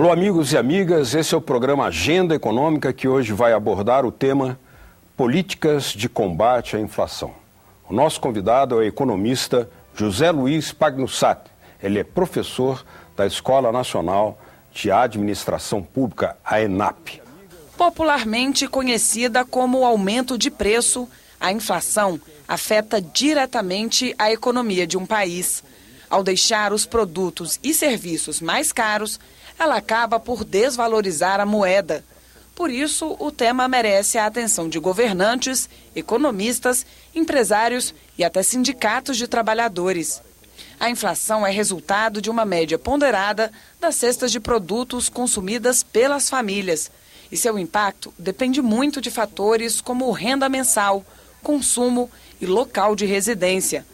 Alô, amigos e amigas, esse é o programa Agenda Econômica que hoje vai abordar o tema Políticas de Combate à Inflação. O nosso convidado é o economista José Luiz Pagnussat. Ele é professor da Escola Nacional de Administração Pública, a ENAP. Popularmente conhecida como o aumento de preço, a inflação afeta diretamente a economia de um país. Ao deixar os produtos e serviços mais caros, ela acaba por desvalorizar a moeda. Por isso, o tema merece a atenção de governantes, economistas, empresários e até sindicatos de trabalhadores. A inflação é resultado de uma média ponderada das cestas de produtos consumidas pelas famílias. E seu impacto depende muito de fatores como renda mensal, consumo e local de residência.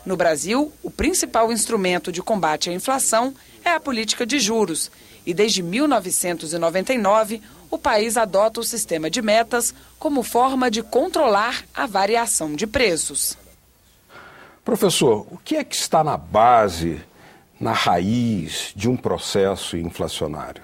No Brasil, o principal instrumento de combate à inflação é a política de juros. E desde 1999, o país adota o sistema de metas como forma de controlar a variação de preços. Professor, o que é que está na base, na raiz de um processo inflacionário?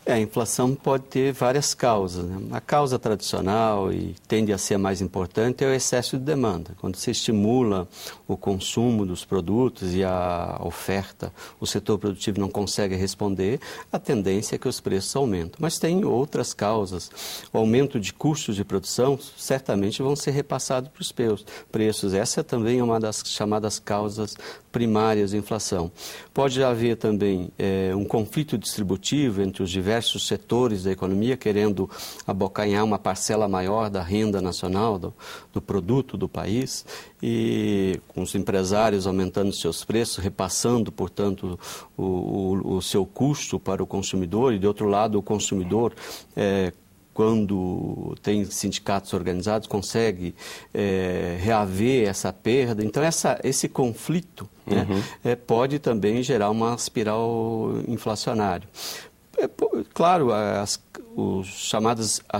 A inflação pode ter várias causas, né? A causa tradicional, e tende a ser a mais importante, é o excesso de demanda. Quando se estimula o consumo dos produtos e a oferta, o setor produtivo não consegue responder, a tendência é que os preços aumentam. Mas tem outras causas. O aumento de custos de produção certamente vão ser repassados para os preços. Essa também é uma das chamadas causas primárias de inflação. Pode haver também um conflito distributivo entre os diversos setores da economia, querendo abocanhar uma parcela maior da renda nacional, do produto do país, e com os empresários aumentando seus preços, repassando, portanto, o seu custo para o consumidor, e, de outro lado, o consumidor, quando tem sindicatos organizados, consegue reaver essa perda. Então, esse conflito pode também gerar uma espiral inflacionária. Claro, a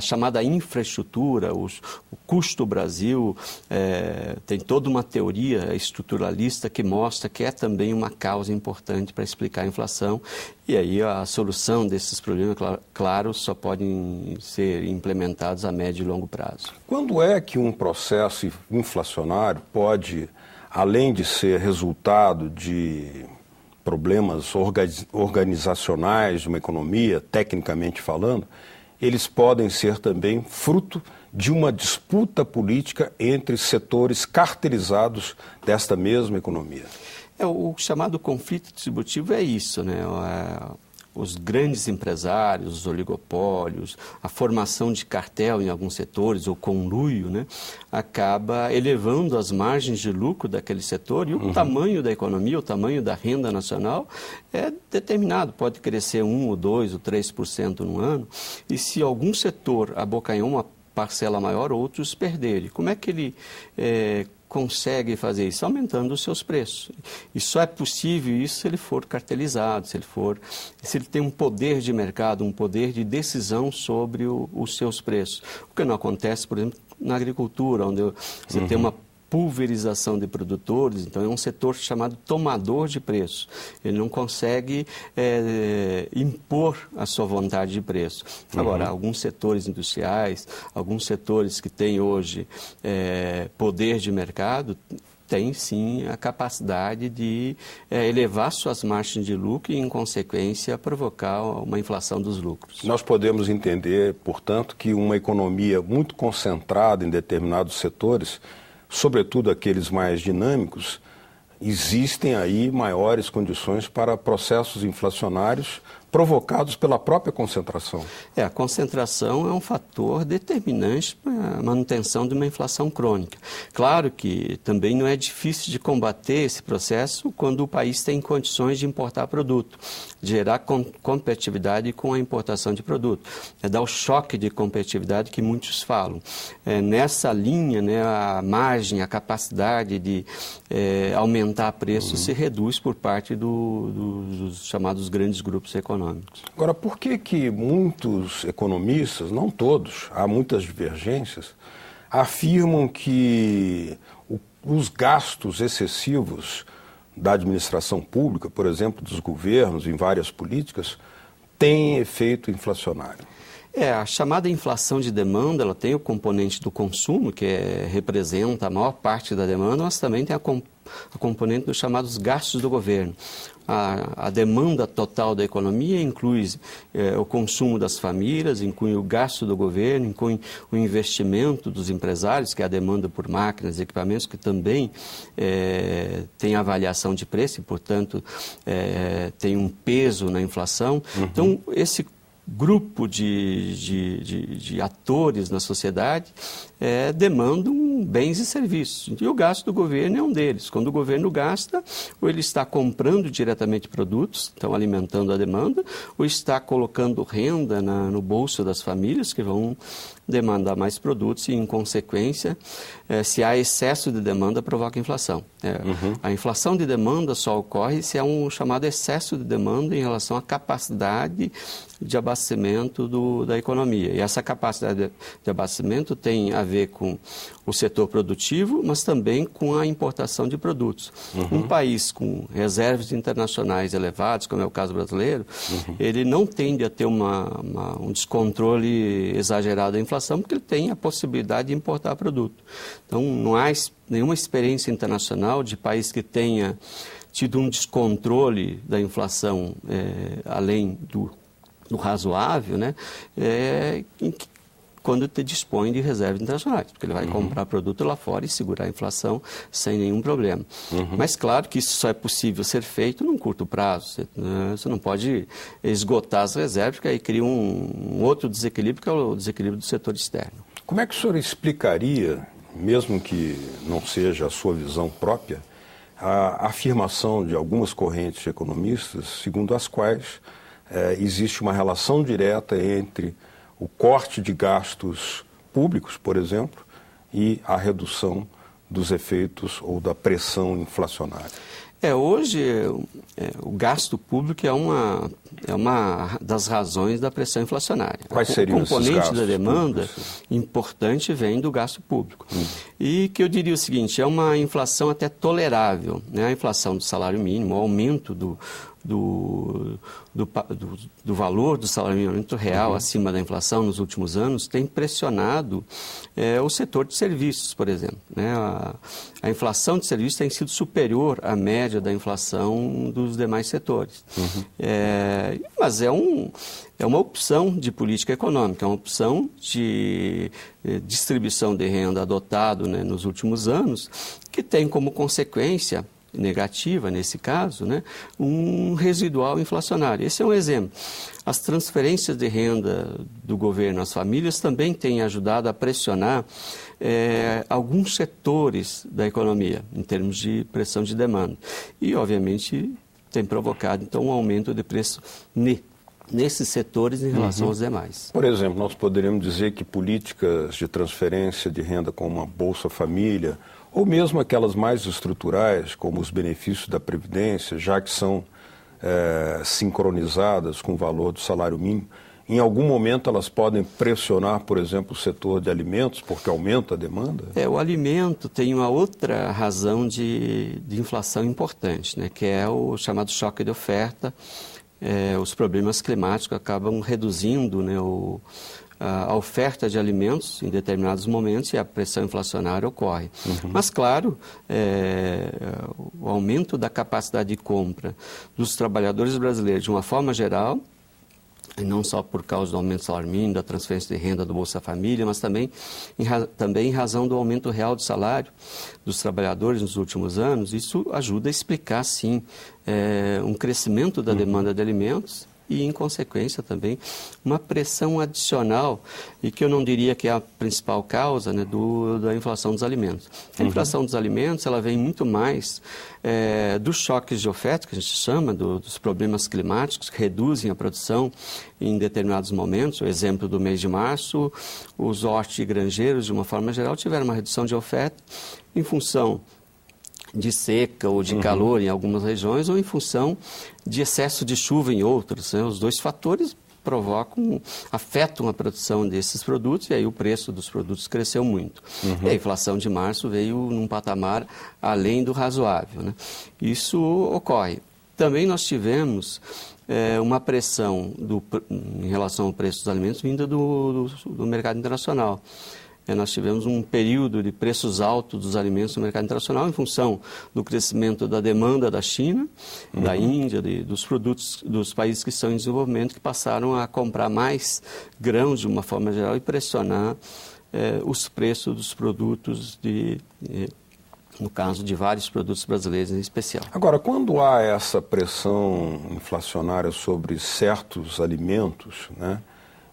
chamada infraestrutura, o custo do Brasil, tem toda uma teoria estruturalista que mostra que é também uma causa importante para explicar a inflação. E aí a solução desses problemas, claro, só podem ser implementados a médio e longo prazo. Quando é que um processo inflacionário pode, além de ser resultado de problemas organizacionais de uma economia, tecnicamente falando, eles podem ser também fruto de uma disputa política entre setores cartelizados desta mesma economia? O chamado conflito distributivo é isso, né? Os grandes empresários, os oligopólios, a formação de cartel em alguns setores, ou conluio, né, acaba elevando as margens de lucro daquele setor, e o tamanho da economia, o tamanho da renda nacional é determinado. Pode crescer 1, ou 2, ou 3% no ano, e se algum setor abocanhou uma parcela maior, outros perderem. Como é que ele consegue fazer isso? Aumentando os seus preços. E só é possível isso se ele for cartelizado, se ele tem um poder de mercado, um poder de decisão sobre os seus preços. O que não acontece, por exemplo, na agricultura, onde você tem uma pulverização de produtores, então é um setor chamado tomador de preço. Ele não consegue impor a sua vontade de preço. Agora, alguns setores industriais, alguns setores que têm hoje poder de mercado, tem sim a capacidade de elevar suas margens de lucro e, em consequência, provocar uma inflação dos lucros. Nós podemos entender, portanto, que uma economia muito concentrada em determinados setores, sobretudo aqueles mais dinâmicos, existem aí maiores condições para processos inflacionários provocados pela própria concentração. A concentração é um fator determinante para a manutenção de uma inflação crônica. Claro que também não é difícil de combater esse processo quando o país tem condições de importar produto, de gerar competitividade com a importação de produto. Dar o choque de competitividade que muitos falam. Nessa linha, né, a margem, a capacidade de aumentar preço se reduz por parte dos chamados grandes grupos econômicos. Agora, por que muitos economistas, não todos, há muitas divergências, afirmam que os gastos excessivos da administração pública, por exemplo, dos governos em várias políticas, tem efeito inflacionário? A chamada inflação de demanda, ela tem o componente do consumo, que representa a maior parte da demanda, mas também tem a componente dos chamados gastos do governo. A demanda total da economia inclui o consumo das famílias, inclui o gasto do governo, inclui o investimento dos empresários, que é a demanda por máquinas e equipamentos, que também tem avaliação de preço e, portanto, tem um peso na inflação. Então, esse grupo de atores na sociedade demandam bens e serviços. E o gasto do governo é um deles. Quando o governo gasta, ou ele está comprando diretamente produtos, então alimentando a demanda, ou está colocando renda no bolso das famílias, que vão demandar mais produtos e, em consequência, se há excesso de demanda, provoca inflação. A inflação de demanda só ocorre se há um chamado excesso de demanda em relação à capacidade de abastecimento da economia. E essa capacidade de abastecimento tem a ver com o setor produtivo, mas também com a importação de produtos. Um país com reservas internacionais elevadas, como é o caso brasileiro, ele não tende a ter um descontrole exagerado da inflação, porque ele tem a possibilidade de importar produto. Então, não há nenhuma experiência internacional de país que tenha tido um descontrole da inflação além do razoável, né? Quando te dispõe de reservas internacionais, porque ele vai comprar produto lá fora e segurar a inflação sem nenhum problema. Mas claro que isso só é possível ser feito num curto prazo. Você não pode esgotar as reservas, porque aí cria um outro desequilíbrio, que é o desequilíbrio do setor externo. Como é que o senhor explicaria, mesmo que não seja a sua visão própria, a afirmação de algumas correntes de economistas, segundo as quais existe uma relação direta entre o corte de gastos públicos, por exemplo, e a redução dos efeitos ou da pressão inflacionária? Hoje, o gasto público é uma das razões da pressão inflacionária. Quais seriam esses gastos? O componente da demanda públicos? Importante vem do gasto público. E que eu diria o seguinte, é uma inflação até tolerável, né? A inflação do salário mínimo, o aumento do valor do salário mínimo real acima da inflação nos últimos anos tem pressionado o setor de serviços, por exemplo, né? A inflação de serviços tem sido superior à média da inflação dos demais setores. Mas é uma opção de política econômica, é uma opção de distribuição de renda adotado, né, nos últimos anos, que tem como consequência negativa, nesse caso, né, um residual inflacionário. Esse é um exemplo. As transferências de renda do governo às famílias também têm ajudado a pressionar alguns setores da economia, em termos de pressão de demanda. E, obviamente, tem provocado, então, um aumento de preço nesses setores em relação aos demais. Por exemplo, nós poderíamos dizer que políticas de transferência de renda como a Bolsa Família, ou mesmo aquelas mais estruturais, como os benefícios da Previdência, já que são sincronizadas com o valor do salário mínimo, em algum momento elas podem pressionar, por exemplo, o setor de alimentos, porque aumenta a demanda? O alimento tem uma outra razão de inflação importante, né, que é o chamado choque de oferta. Os problemas climáticos acabam reduzindo, né, a oferta de alimentos em determinados momentos e a pressão inflacionária ocorre. Mas, claro, o aumento da capacidade de compra dos trabalhadores brasileiros, de uma forma geral, e não só por causa do aumento do salário mínimo, da transferência de renda do Bolsa Família, mas também em razão do aumento real do salário dos trabalhadores nos últimos anos, isso ajuda a explicar, sim, um crescimento da demanda de alimentos e, em consequência, também uma pressão adicional, e que eu não diria que é a principal causa, né, da inflação dos alimentos. A inflação dos alimentos, ela vem muito mais dos choques de oferta, que a gente chama, dos problemas climáticos, que reduzem a produção em determinados momentos. O exemplo do mês de março, os hortigranjeiros, de uma forma geral, tiveram uma redução de oferta em função de seca ou de calor em algumas regiões, ou em função de excesso de chuva em outras, né? Os dois fatores afetam a produção desses produtos, e aí o preço dos produtos cresceu muito. E a inflação de março veio num patamar além do razoável, né? Isso ocorre. Também nós tivemos uma pressão em relação ao preço dos alimentos vinda do mercado internacional. Nós tivemos um período de preços altos dos alimentos no mercado internacional em função do crescimento da demanda da China, da Índia, dos produtos dos países que estão em desenvolvimento, que passaram a comprar mais grãos de uma forma geral e pressionar os preços dos produtos, no caso de vários produtos brasileiros em especial. Agora, quando há essa pressão inflacionária sobre certos alimentos, né,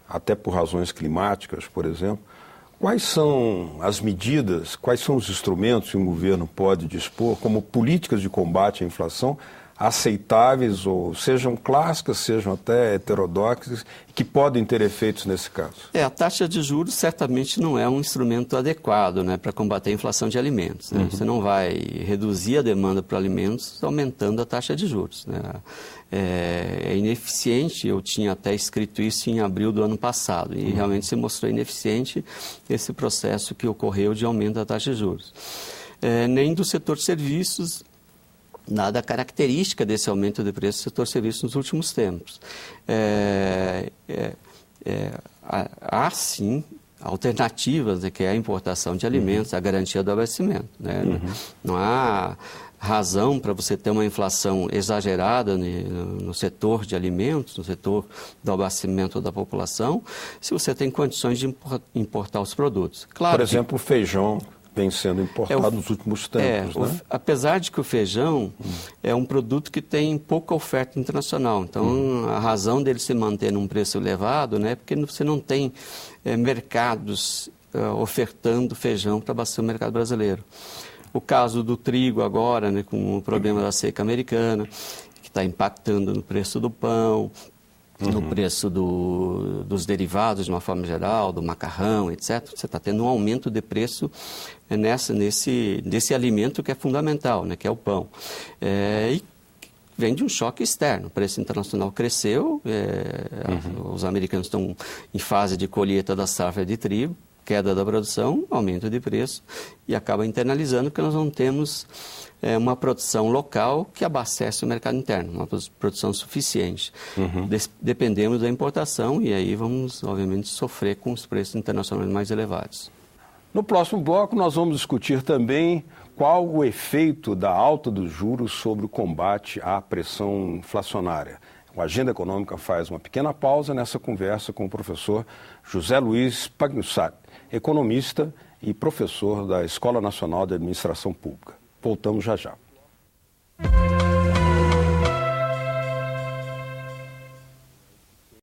até por razões climáticas, por exemplo, quais são as medidas, quais são os instrumentos que o governo pode dispor como políticas de combate à inflação aceitáveis, ou sejam clássicas, sejam até heterodoxas, que podem ter efeitos nesse caso? A taxa de juros certamente não é um instrumento adequado, né, para combater a inflação de alimentos. Né? Você não vai reduzir a demanda por alimentos aumentando a taxa de juros. Né? É ineficiente, eu tinha até escrito isso em abril do ano passado, e realmente se mostrou ineficiente esse processo que ocorreu de aumento da taxa de juros. Nem do setor de serviços, dada a característica desse aumento de preço do setor de serviços nos últimos tempos. Há, sim, alternativas, né, que é a importação de alimentos, a garantia do abastecimento. Né? Não há razão para você ter uma inflação exagerada no setor de alimentos, no setor do abastecimento da população, se você tem condições de importar os produtos. Claro, por exemplo, o feijão vem sendo importado nos últimos tempos. Né? Apesar de que o feijão é um produto que tem pouca oferta internacional. Então, a razão dele se manter num preço elevado, né, é porque você não tem mercados ofertando feijão para abastecer o mercado brasileiro. O caso do trigo agora, né, com o problema da seca americana, que está impactando no preço do pão, no preço dos derivados de uma forma geral, do macarrão, etc. Você está tendo um aumento de preço nesse alimento que é fundamental, né, que é o pão. E vem de um choque externo. O preço internacional cresceu, os americanos estão em fase de colheita da safra de trigo, queda da produção, aumento de preço, e acaba internalizando porque nós não temos uma produção local que abastece o mercado interno, uma produção suficiente. Dependemos da importação e aí vamos, obviamente, sofrer com os preços internacionais mais elevados. No próximo bloco, nós vamos discutir também qual o efeito da alta dos juros sobre o combate à pressão inflacionária. O Agenda Econômica faz uma pequena pausa nessa conversa com o professor José Luiz Pagnussat, economista e professor da Escola Nacional de Administração Pública. Voltamos já já.